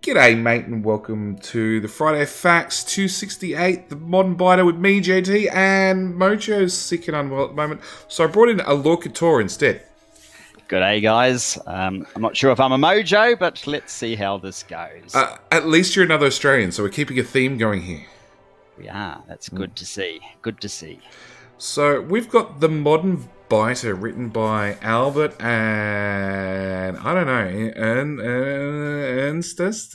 G'day, mate, and welcome to the Friday Facts 268, the Modern Biter with me, JT, and Mojo's sick and unwell at the moment, so I brought in a Lorcator instead. G'day, guys. I'm not sure if I'm a Mojo, but let's see how this goes. At least you're another Australian, so we're keeping a theme going here. We are. That's good to see. Good to see. So we've got the Modern Biter written by Albert and I don't know, Ernestus,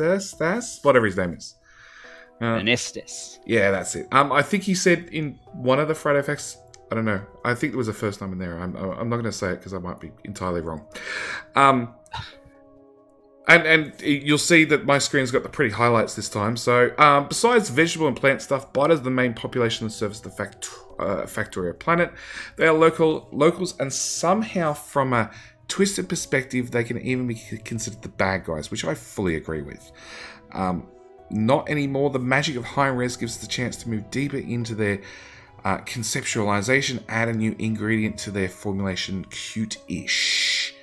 whatever his name is. Ernestus. Yeah, that's it. I think he said in one of the Friday Facts, I don't know. I think there was a first name in there. I'm not going to say it because I might be entirely wrong. And you'll see that my screen's got the pretty highlights this time. So besides vegetable and plant stuff, biters are the main population that serves the Factorio planet. They are locals, and somehow from a twisted perspective, they can even be considered the bad guys, which I fully agree with. Not anymore. The magic of high res gives us the chance to move deeper into their conceptualization, add a new ingredient to their formulation, cute-ish.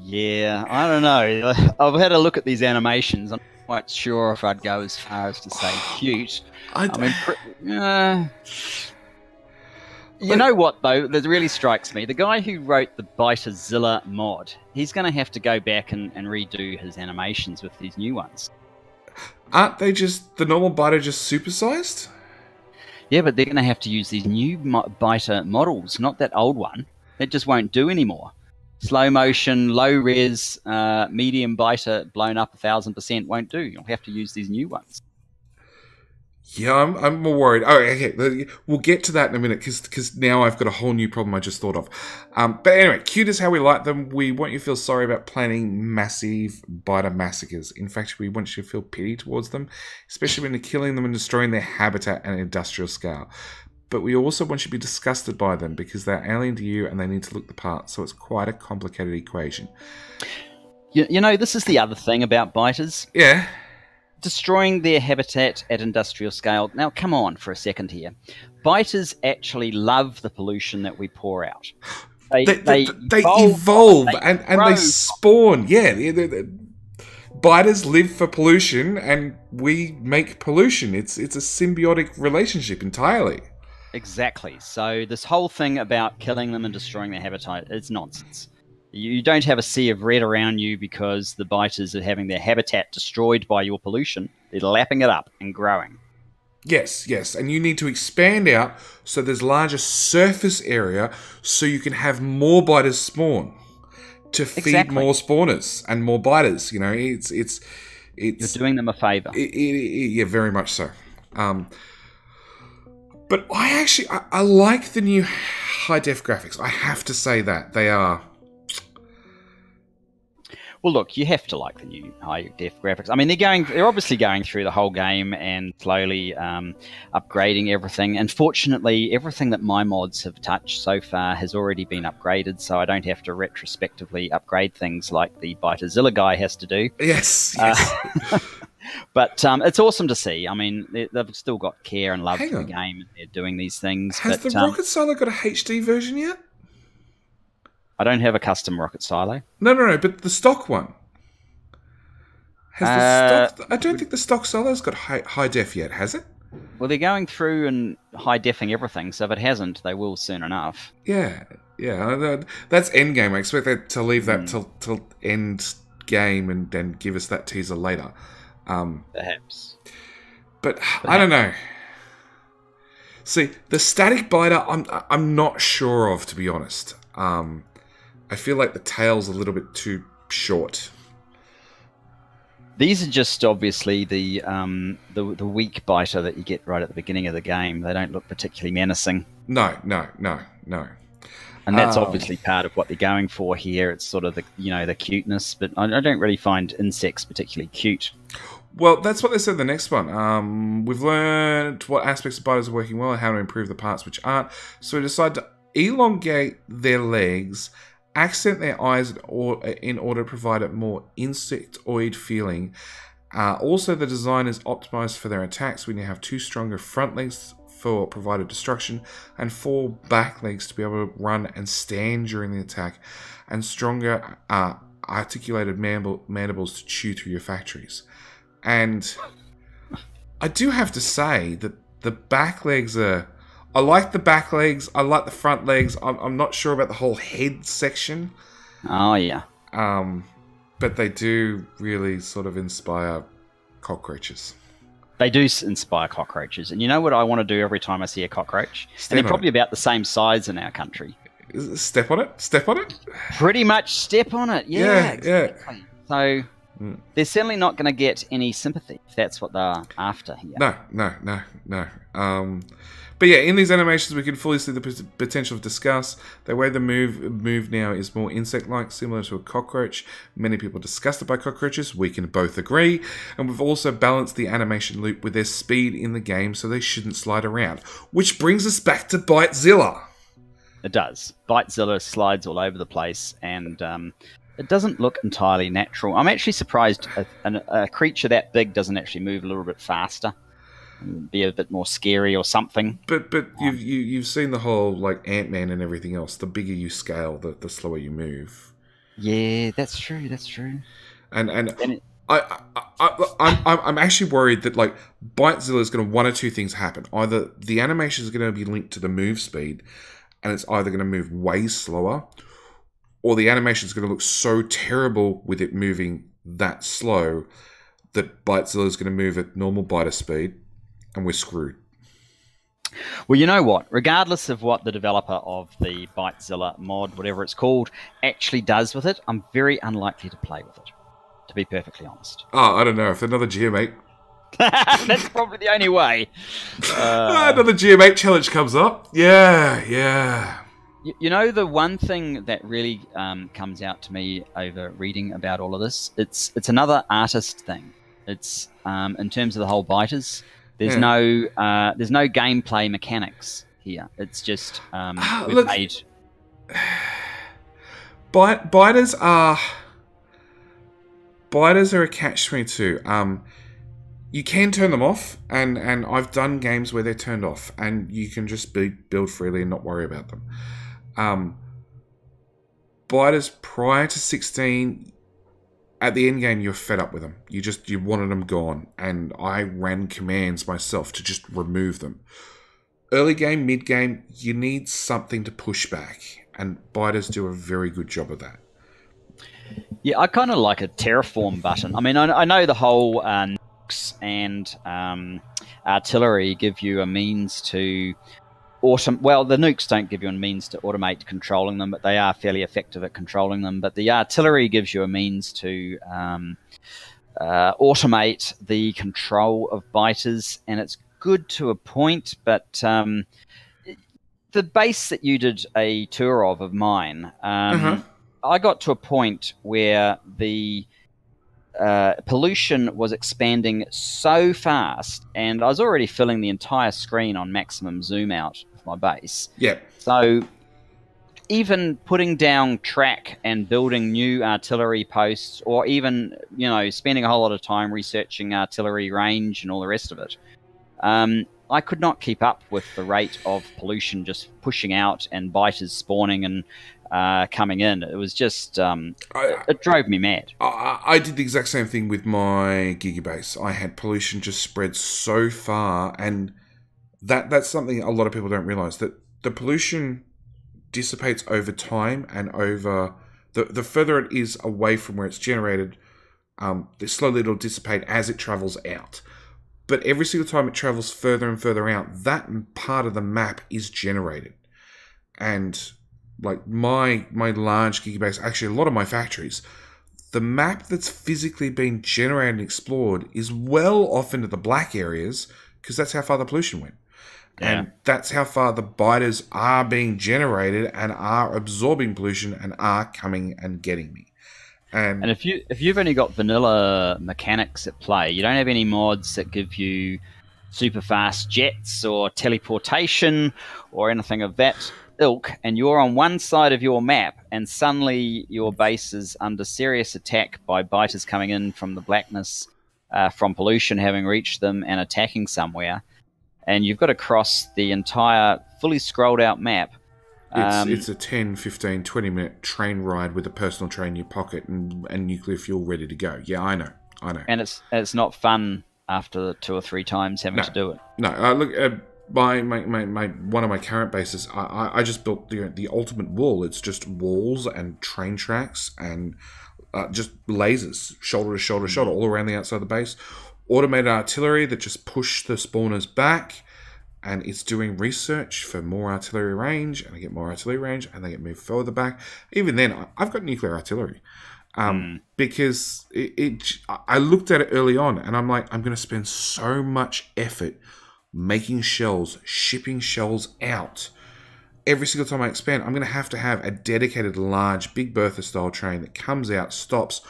Yeah, I don't know. I've had a look at these animations. I'm not quite sure if I'd go as far as to say cute. You know what, though, that really strikes me? The guy who wrote the Biterzilla mod, he's going to have to go back and redo his animations with these new ones. Aren't they just the normal biter just supersized? Yeah, but they're going to have to use these new biter models, not that old one. That just won't do anymore. Slow motion, low res, medium biter blown up 1,000% won't do. You'll have to use these new ones. Yeah, I'm more worried. Oh, okay. We'll get to that in a minute because now I've got a whole new problem I just thought of. But anyway, cute is how we like them. We want you to feel sorry about planning massive biter massacres. In fact, we want you to feel pity towards them, especially when they're killing them and destroying their habitat at an industrial scale. But we also want you to be disgusted by them because they're alien to you and they need to look the part. So it's quite a complicated equation. You know, this is the other thing about biters. Yeah. Destroying their habitat at industrial scale. Now, come on for a second here. Biters actually love the pollution that we pour out. They evolve and they spawn. Yeah, biters live for pollution and we make pollution. It's a symbiotic relationship entirely. Exactly. So this whole thing about killing them and destroying their habitat is nonsense. You don't have a sea of red around you because the biters are having their habitat destroyed by your pollution. They're lapping it up and growing. Yes. And you need to expand out so there's larger surface area so you can have more biters spawn to feed more spawners and more biters. You know, it's you're doing them a favour. Yeah, very much so. But I like the new high-def graphics. I have to say that. They are... Well, look, you have to like the new high-def graphics. I mean, they're obviously going through the whole game and slowly upgrading everything. And fortunately, everything that my mods have touched so far has already been upgraded, so I don't have to retrospectively upgrade things like the Biterzilla guy has to do. Yes. But it's awesome to see. I mean, they've still got care and love for the game, and they're doing these things. Has the Rocket Silo got a HD version yet? I don't have a custom Rocket Silo. No, but the stock one. I don't think the stock Silo's got high def yet, has it? Well, they're going through and high-defing everything, so if it hasn't, they will soon enough. Yeah. That's endgame. I expect that to leave that till end game and then give us that teaser later. Perhaps. But I don't know. See, the static biter, I'm not sure of, to be honest. I feel like the tail's a little bit too short. These are just obviously the weak biter that you get right at the beginning of the game. They don't look particularly menacing. No. And that's obviously part of what they're going for here. It's sort of the cuteness, but I don't really find insects particularly cute. Well, that's what they said in the next one. We've learned what aspects of biters are working well and how to improve the parts which aren't. So we decide to elongate their legs, accent their eyes in order to provide a more insectoid feeling. Also, the design is optimized for their attacks. We now have 2 stronger front legs for provided destruction and 4 back legs to be able to run and stand during the attack, and stronger articulated mandibles to chew through your factories. And I do have to say that the back legs are... I like the back legs. I like the front legs. I'm not sure about the whole head section. Oh, yeah. But they do really sort of inspire cockroaches. They do inspire cockroaches. And you know what I want to do every time I see a cockroach? And they're probably about the same size in our country. Step on it? Step on it? Pretty much step on it. Yeah, exactly. Yeah. So they're certainly not going to get any sympathy if that's what they're after here. No. But yeah, in these animations, we can fully see the potential of Disgust. The way the move now is more insect-like, similar to a cockroach. Many people are disgusted by cockroaches. We can both agree. And we've also balanced the animation loop with their speed in the game, so they shouldn't slide around. Which brings us back to Bitezilla. It does. Bitezilla slides all over the place, and it doesn't look entirely natural. I'm actually surprised a creature that big doesn't actually move a little bit faster. Be a bit more scary or something. But you've seen the whole like Ant-Man and everything else. The bigger you scale, the slower you move. Yeah, that's true. That's true. And I'm actually worried that like Bitezilla is going to one or two things happen. Either the animation is going to be linked to the move speed, and it's either going to move way slower, or the animation is going to look so terrible with it moving that slow that Bitezilla is going to move at normal biter speed. And we're screwed. Well, you know what? Regardless of what the developer of the Bitezilla mod, whatever it's called, actually does with it, I'm very unlikely to play with it, to be perfectly honest. Oh, I don't know. If another GM8... That's probably the only way. Another GM8 challenge comes up. Yeah. You know, the one thing that really comes out to me over reading about all of this, it's another artist thing. It's in terms of the whole biters... There's no gameplay mechanics here. It's just we've made. Biters are a catch-22. You can turn them off, and I've done games where they're turned off, and you can just build freely and not worry about them. Biters prior to 16. At the end game, you're fed up with them. You wanted them gone, and I ran commands myself to just remove them. Early game, mid game, you need something to push back, and biters do a very good job of that. Yeah, I kind of like a terraform button. I mean, I know the whole nukes and artillery give you a means to well, the nukes don't give you a means to automate controlling them, but they are fairly effective at controlling them. But the artillery gives you a means to automate the control of biters, and it's good to a point. But the base that you did a tour of mine, I got to a point where the pollution was expanding so fast, and I was already filling the entire screen on maximum zoom out of my base. Yeah. So even putting down track and building new artillery posts, or even, spending a whole lot of time researching artillery range and all the rest of it, I could not keep up with the rate of pollution just pushing out and biters spawning and coming in. It was just it drove me mad. I did the exact same thing with my gigabase. I had pollution just spread so far, and that's something a lot of people don't realize, that the pollution dissipates over time, and over the further it is away from where it's generated, slowly it'll dissipate as it travels out. But every single time it travels further and further out, that part of the map is generated. And like my large gigabase, actually a lot of my factories, the map that's physically been generated and explored is well off into the black areas, because that's how far the pollution went. Yeah. And that's how far the biters are being generated and are absorbing pollution and are coming and getting me. And if you've only got vanilla mechanics at play, you don't have any mods that give you super fast jets or teleportation or anything of that ilk, and you're on one side of your map, and suddenly your base is under serious attack by biters coming in from the blackness, from pollution having reached them and attacking somewhere, and you've got to cross the entire fully scrolled out map It's a 10, 15, 20-minute train ride with a personal train in your pocket and nuclear fuel ready to go. Yeah, I know. And it's not fun after 2 or 3 times having to do it. No, look, my one of my current bases, I just built the ultimate wall. It's just walls and train tracks and just lasers, shoulder to shoulder to shoulder, all around the outside of the base. Automated artillery that just push the spawners back, and it's doing research for more artillery range, and I get more artillery range, and they get moved further back. Even then, I've got nuclear artillery. Because I looked at it early on, and I'm like, I'm going to spend so much effort making shells, shipping shells out. Every single time I expand, I'm going to have a dedicated, large, Big Bertha-style train that comes out, stops,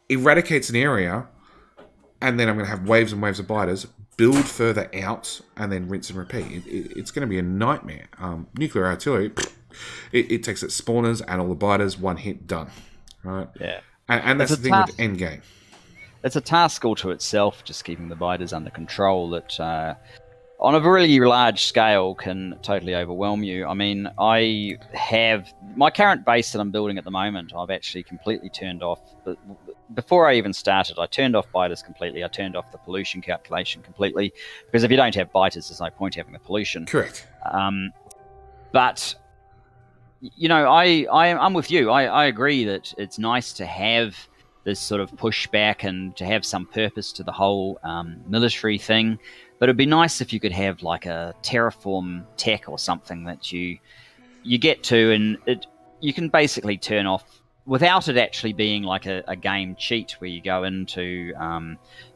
eradicates an area, and then I'm going to have waves and waves of biters, build further out, and then rinse and repeat. It's going to be a nightmare. Nuclear artillery, it takes its spawners and all the biters, one hit, done. Right? Yeah. And that's the thing with Endgame. It's a task all to itself, just keeping the biters under control that, on a really large scale, can totally overwhelm you. I mean, I have... My current base that I'm building at the moment, I've actually completely turned off... But before I even started, I turned off biters completely. I turned off the pollution calculation completely. Because if you don't have biters, there's no point having the pollution. Correct. But... You know, I'm with you. I agree that it's nice to have this sort of pushback and to have some purpose to the whole military thing. But it'd be nice if you could have like a terraform tech or something that you get to, and you can basically turn off without it actually being like a game cheat where you go into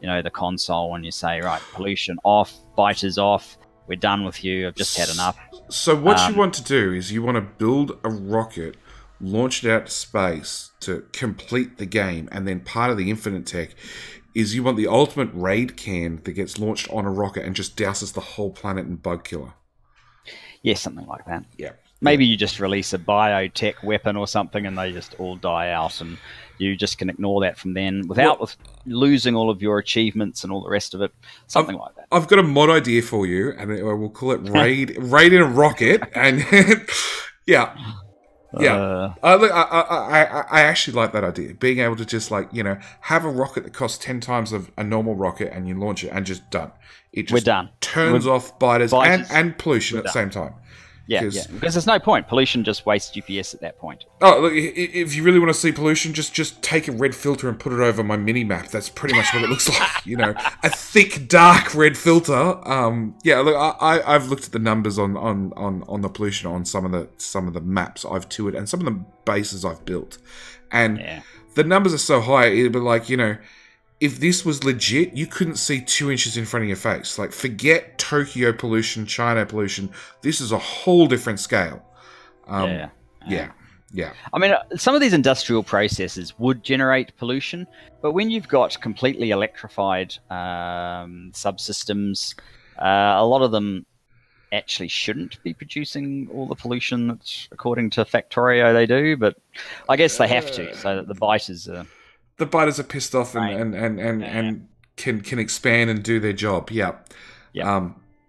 the console and you say, right, pollution off, biters off. We're done with you. I've just had enough. So what you want to do is you want to build a rocket, launch it out to space to complete the game, and then part of the infinite tech is you want the ultimate raid can that gets launched on a rocket and just douses the whole planet in bug killer. Yeah, something like that. Yeah. Maybe you just release a biotech weapon or something and they just all die out, and you just can ignore that from then without losing all of your achievements and all the rest of it. Something like that. I've got a mod idea for you, and we'll call it Raid in a Rocket. And yeah. Yeah. Look, I actually like that idea. Being able to just have a rocket that costs 10 times of a normal rocket and you launch it and just done. It just We're done. Turns off biters and pollution at the same time. Yeah, because there's no point. Pollution just wastes GPS at that point. Oh, look, if you really want to see pollution, just take a red filter and put it over my mini-map. That's pretty much what it looks like, a thick, dark red filter. Yeah, look, I've looked at the numbers on the pollution on some of the maps I've toured and some of the bases I've built. And the numbers are so high, it'd be like, if this was legit, you couldn't see 2 inches in front of your face. Like, forget Tokyo pollution, China pollution. This is a whole different scale. Yeah. I mean, some of these industrial processes would generate pollution, but when you've got completely electrified subsystems, a lot of them actually shouldn't be producing all the pollution that, according to Factorio, they do. But I guess they have to, so that the biters are... The biters are pissed off and can expand and do their job. Yeah.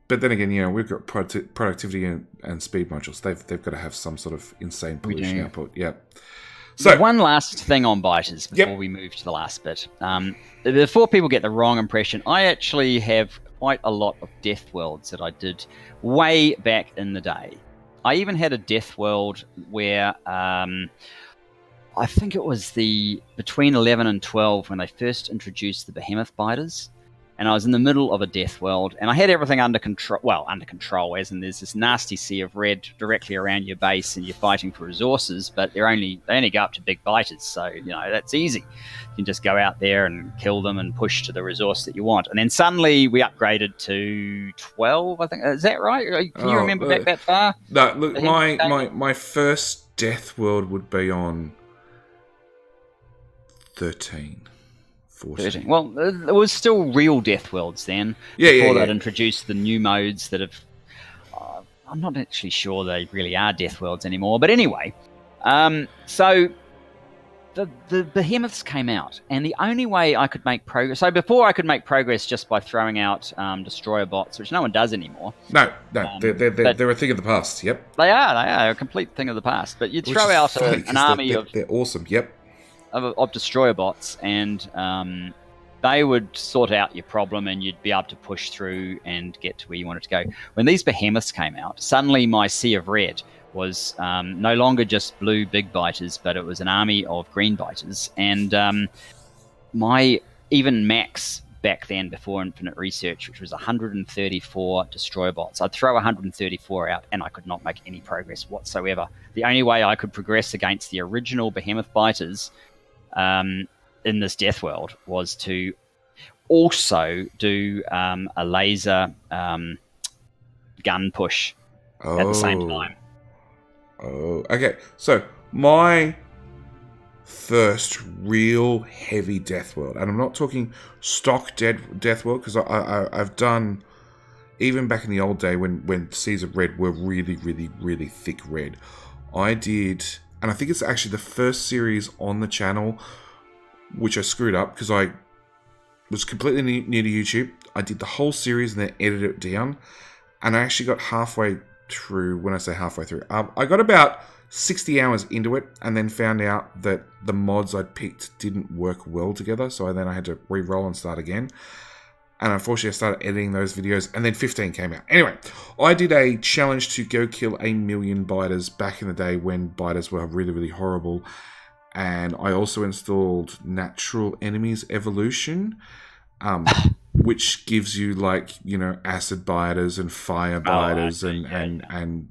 But then again, we've got productivity and speed modules. They've got to have some sort of insane pollution output. Yeah. So one last thing on biters before we move to the last bit. Before people get the wrong impression, I actually have quite a lot of death worlds that I did way back in the day. I even had a death world where... I think it was between 11 and 12 when they first introduced the behemoth biters, and I was in the middle of a death world, and I had everything under control. Well, under control, as in there's this nasty sea of red directly around your base, and you're fighting for resources, but they only go up to big biters, so that's easy. You can just go out there and kill them and push to the resource that you want. And then suddenly we upgraded to 12. I think, is that right? Can you remember back that far? No, look, my first death world would be on 13, 14. Well, there was still real death worlds then. Before they'd introduced the new modes that have... I'm not actually sure they really are death worlds anymore. But anyway, so the behemoths came out, and the only way I could make progress. So before I could make progress just by throwing out destroyer bots, which no one does anymore. No, they're a thing of the past. Yep, they are a complete thing of the past. But you'd throw out an army they're awesome. Yep, of destroyer bots, and they would sort out your problem, and you'd be able to push through and get to where you wanted to go. When these behemoths came out, suddenly my sea of red was no longer just blue big biters, but it was an army of green biters. And my even max back then, before Infinite Research, which was 134 destroyer bots, I'd throw 134 out and I could not make any progress whatsoever. The only way I could progress against the original behemoth biters in this Death World was to also do a laser gun push at the same time. Oh, okay. So my first real heavy Death World, and I'm not talking stock Death World, because I've done, even back in the old day when Seas of Red were really, really, really thick red, I did, and I think it's actually the first series on the channel, which I screwed up because I was completely new to YouTube. I did the whole series and then edited it down, and I actually got halfway through. When I say halfway through, I got about 60 hours into it, and then found out that the mods I'd picked didn't work well together, so then I had to re-roll and start again. And unfortunately I started editing those videos, and then 15 came out. Anyway, I did a challenge to go kill 1,000,000 biters back in the day when biters were really, really horrible, and I also installed Natural Enemies Evolution, which gives you, like, you know, acid biters and fire biters and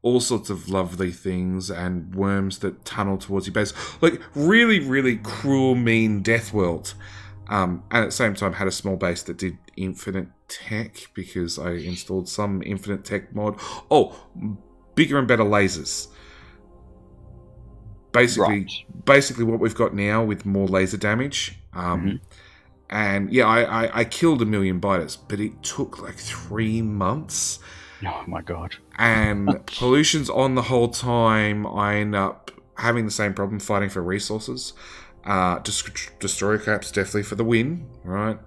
all sorts of lovely things, and worms that tunnel towards your base. Like, really, really cruel, mean Death World. And at the same time had a small base that did infinite tech, because I installed some infinite tech mod. Oh, bigger and better lasers. Basically what we've got now with more laser damage. And yeah, I killed 1,000,000 biters, but it took like 3 months. Oh my god. And pollution's on the whole time. I end up having the same problem, fighting for resources. Destroyer caps definitely for the win, right?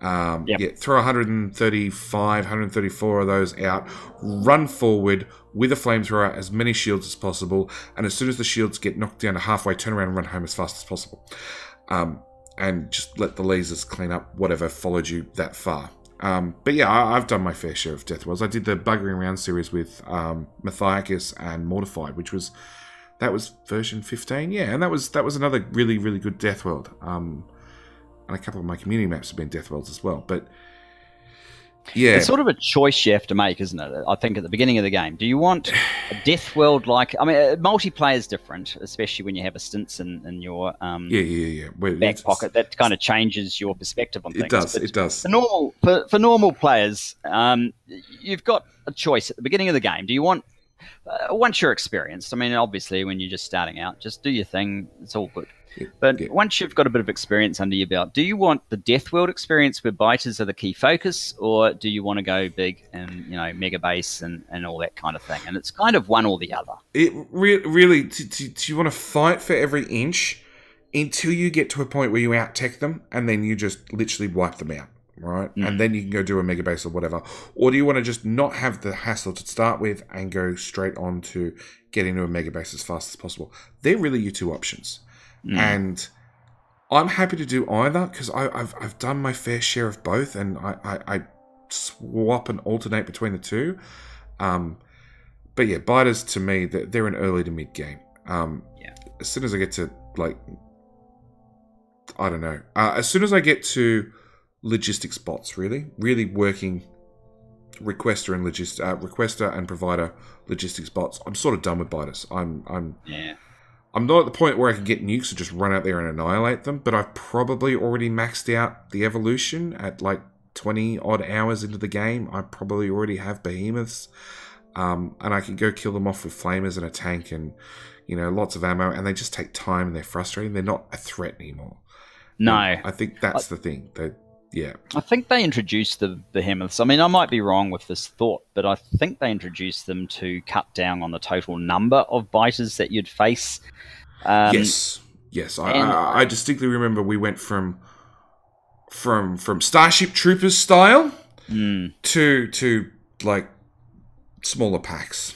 Yeah, throw 135, 134 of those out, run forward with a flamethrower, as many shields as possible, and as soon as the shields get knocked down to halfway, turn around and run home as fast as possible. And just let the lasers clean up whatever followed you that far. But yeah, I've done my fair share of Death Worlds. I did the Buggering Around series with Matthiacus and Mortified, which was... That was version 15, yeah, and that was another really, really good Death World. And a couple of my community maps have been Death Worlds as well. But yeah, it's sort of a choice you have to make, isn't it? I think at the beginning of the game, do you want a Death World like? I mean, multiplayer is different, especially when you have a stints in your back pocket. That kind of changes your perspective on things. It does. For normal players, you've got a choice at the beginning of the game. Do you want once you're experienced, I mean, obviously when you're just starting out, just do your thing, it's all good. But once you've got a bit of experience under your belt, do you want the Death World experience where biters are the key focus, or do you want to go big and, you know, mega base and all that kind of thing? And it's kind of one or the other. It really, do you want to fight for every inch until you get to a point where you out-tech them, and then you just literally wipe them out? Right, and then you can go do a mega base or whatever, or do you want to just not have the hassle to start with and go straight on to get into a mega base as fast as possible? They're really your two options, and I'm happy to do either, because I've done my fair share of both, and I swap and alternate between the two. But yeah, biters to me, they're an early to mid game. As soon as I get to, like, I don't know, as soon as I get to logistics bots, really working requester and provider logistics bots, I'm sort of done with biters. I'm not at the point where I can get nukes and just run out there and annihilate them, but I've probably already maxed out the evolution at like 20 odd hours into the game. I probably already have behemoths, and I can go kill them off with flamers and a tank and, you know, lots of ammo, and they just take time and they're frustrating. They're not a threat anymore. No, I think that's the thing. Yeah, I think they introduced the behemoths. I mean, I might be wrong with this thought, but I think they introduced them to cut down on the total number of biters that you'd face. Yes. Yes, And I distinctly remember we went from Starship Troopers style to like smaller packs.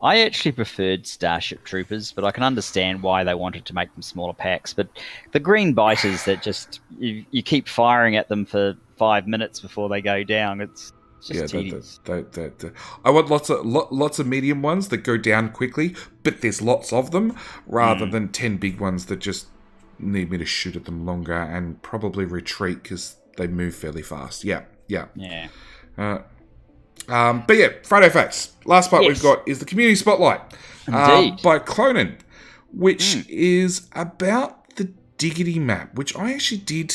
I actually preferred Starship Troopers, but I can understand why they wanted to make them smaller packs. But the green biters that just you keep firing at them for 5 minutes before they go down, it's just tedious. I want lots of medium ones that go down quickly, but there's lots of them, rather than 10 big ones that just need me to shoot at them longer and probably retreat because they move fairly fast. Yeah. But yeah, Friday Facts. Last part we've got is the Community Spotlight by Clonin, which is about the Diggity map, which I actually did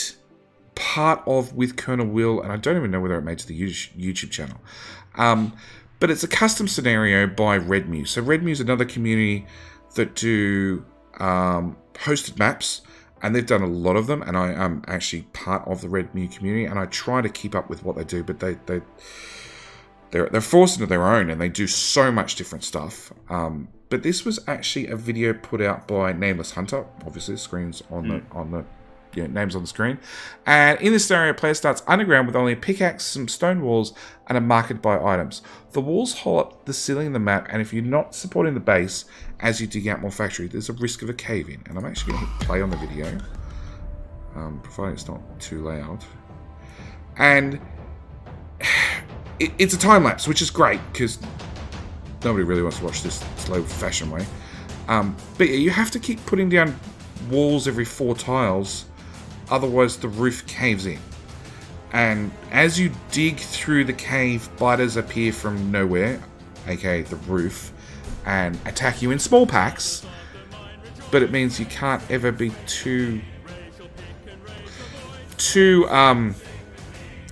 part of with Colonel Will, and I don't even know whether it made to the YouTube channel. But it's a custom scenario by Redmew. So Redmew is another community that do hosted maps, and they've done a lot of them, and I am actually part of the Redmew community, and I try to keep up with what they do, but they're forced into their own, and they do so much different stuff. But this was actually a video put out by Nameless Hunter. Obviously, the screen's on the names on the screen. And in this scenario, player starts underground with only a pickaxe, some stone walls, and are marked by items. The walls hold up the ceiling of the map, and if you're not supporting the base as you dig out more factory, there's a risk of a cave-in. And I'm actually going to hit play on the video, providing it's not too loud. And it's a time lapse, which is great because nobody really wants to watch this slow fashion way. But you have to keep putting down walls every 4 tiles, otherwise the roof caves in. And as you dig through the cave, biters appear from nowhere, aka the roof, and attack you in small packs. But it means you can't ever be too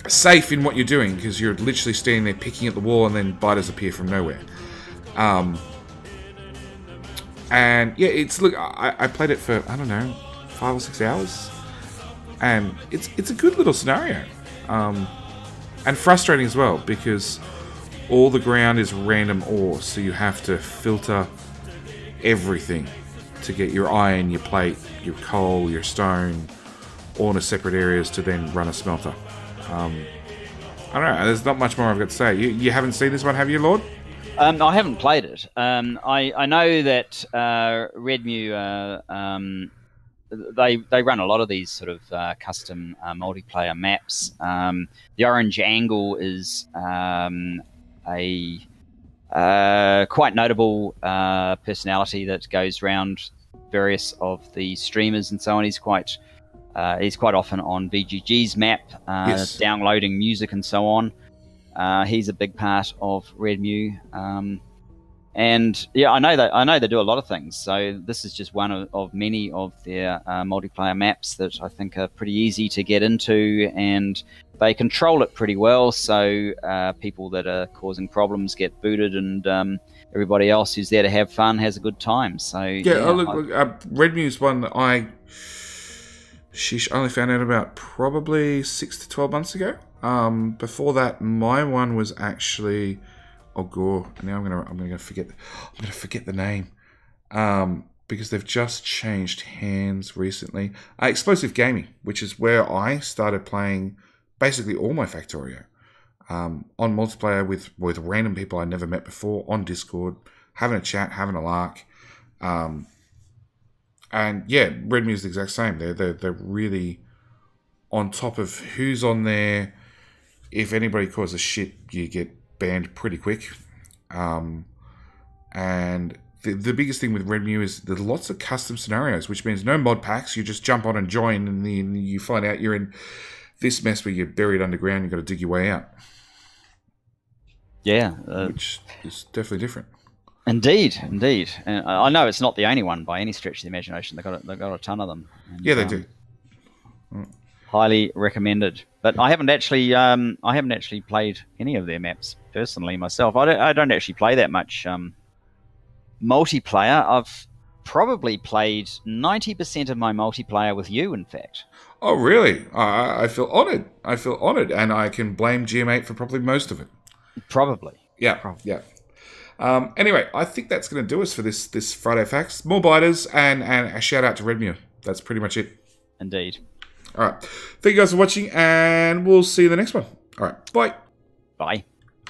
safe in what you're doing, because you're literally standing there picking at the wall and then biters appear from nowhere. And yeah, I played it for, I don't know, 5 or 6 hours, and it's a good little scenario, and frustrating as well, because all the ground is random ore, so you have to filter everything to get your iron, your plate, your coal, your stone, all into separate areas to then run a smelter. I don't know, there's not much more I've got to say. You haven't seen this one, have you, Lord? I haven't played it. I know that Redmew, they run a lot of these sort of custom multiplayer maps. The Orange Angle is a quite notable personality that goes around various of the streamers and so on. He's quite often on VGG's map, Yes. downloading music and so on. He's a big part of Redmew, and yeah, I know they do a lot of things. So this is just one of many of their multiplayer maps that I think are pretty easy to get into, and they control it pretty well. So people that are causing problems get booted, and everybody else who's there to have fun has a good time. So Redmew's one that I only found out about probably 6 to 12 months ago. Before that, my one was actually Ogor. Now I'm gonna forget the name, because they've just changed hands recently. Explosive Gaming, which is where I started playing basically all my Factorio, on multiplayer with random people I never met before on Discord, having a chat, having a lark, and yeah, Redmew's the exact same. They're really on top of who's on there. If anybody causes shit, you get banned pretty quick. And the biggest thing with Redmew is there's lots of custom scenarios, which means no mod packs. You just jump on and join, and then you find out you're in this mess where you're buried underground. You've got to dig your way out. Yeah. Which is definitely different. Indeed. And I know it's not the only one by any stretch of the imagination. They've got a ton of them. And, yeah, they do. Highly recommended. But I haven't actually played any of their maps personally myself. I don't actually play that much multiplayer. I've probably played 90% of my multiplayer with you, in fact. Oh, really? I feel honoured. And I can blame GM8 for probably most of it. Probably. Yeah. Probably. Yeah. Anyway, I think that's going to do us for this Friday Facts. More biters and a shout out to Redmure. That's pretty much it. Indeed. All right. Thank you guys for watching, and we'll see you in the next one. All right. Bye. Bye.